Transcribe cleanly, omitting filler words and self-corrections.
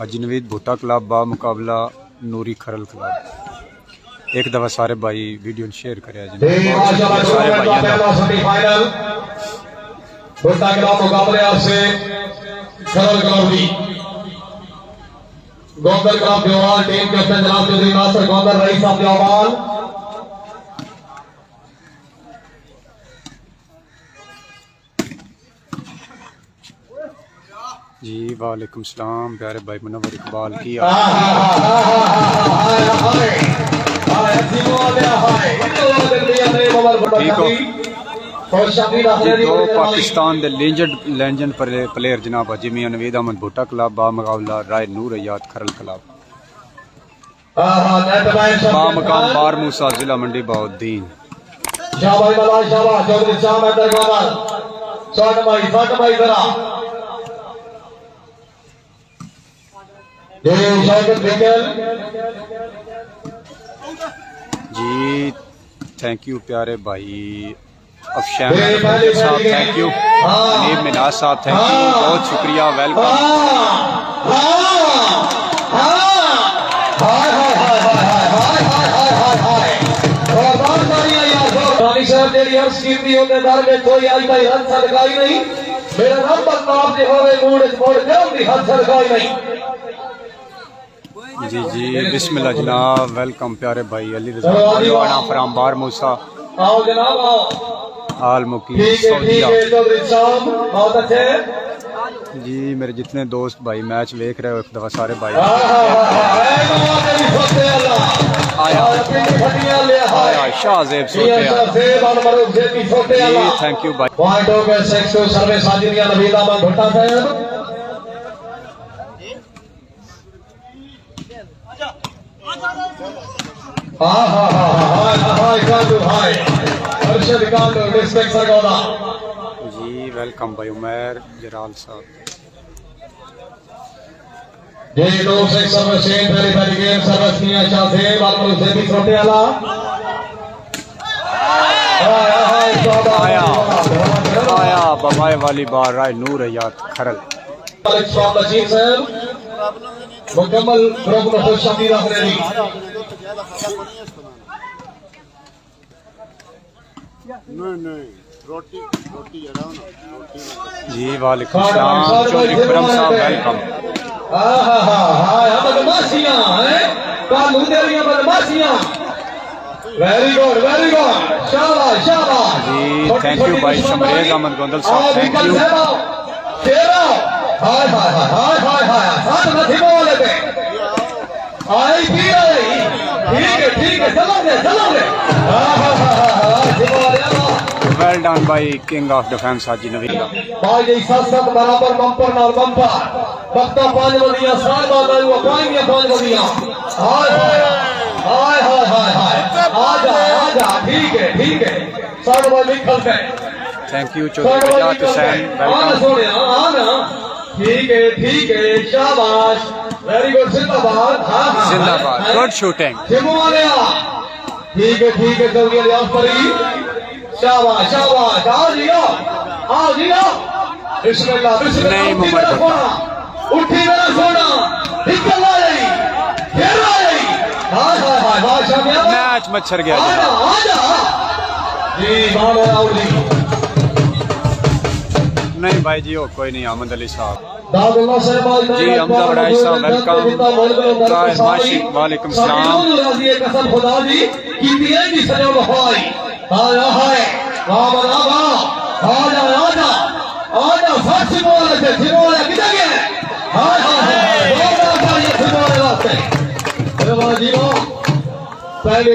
अजनवीद भुट्टा क्लब बा मुकाबला नूरी खरल क्लब। एक दफा सारे भाई वीडियो शेयर करें सारे गोंदल क्लब देवाल टीम कैप्टन जनाब चौधरी नासिर गोंदल रईस साहब देवाल। जी वालेकुम सलाम प्यारे भाई मुनव्वर इकबाल की ठीक हो। दो पाकिस्तान के लेजेंड प्लेयर जनाब हाजी मियां नवीद अहमद भुट्टा क्लब बा मुकाबला राय नूर हयात खरल क्लब। मकान बार मूसा जिला मंडी बहाउद्दीन। जी थैंक यू प्यारे भाई अफशान साहब, थैंक यू अनीब मिनाज साहब, थैंक यू, बहुत शुक्रिया, वेलकम। जी जी बिस्मिल्लाह जनाब, वेलकम प्यारे भाई अली रज़ा फ्राम बार मूसा आल मुकीम सऊदीया। जी मेरे जितने दोस्त भाई मैच देख रहे हो एक दफा सारे भाई आया शाहजेब जी थैंक यू भाई। जी वेलकम भाई उमर जराल साहब। आया बबाए वाली बार राय नूर हयात खरल। मुकम्मल जी वालेकुम सलाम चौधरी खुरम साहब, वेलकम। जी थैंक यू भाई शमरेज अहमद गोंदल साहब, थैंक यू। वेल डन भाई किंग ऑफ डिफेंस हाजी नवीद बराबर बंपर नाल बंपर वक्ता 5 बदियां साल बाद आई वो पाएंगे 5 बदियां। हाय हाय हाय हाय हाय आजा ठीक है साढ़े भाई लिखल पे थैंक यू चौधरी बजात हुसैन, वेलकम। सोने आना ठीक है शाबाश वेरी गुड जिंदाबाद। हां जिंदाबाद गुड शूटिंग। जिमो वालिया ठीक है जल्दी रियाज परी शाबाश आओ जी बिस्मिल्लाह नहीं मुमर उठी मेरा सोना निकल आ रही फिर आ रही। हाय बादशाह मैच मच्छर गया आजा जी बाबर आउली। नहीं भाई जी हो कोई नहीं, अहमद अली साहब जी हमजा बड़ाई साहब, वेलकम। ताहिर माशी वालेकुम सलाम। कसम खुदा दी कीती है जी सजो वफाई। हाय आजा सच बोल से जिमोला किधर गया। हाय बहुत बड़ा ये जिमोले वास्ते पहले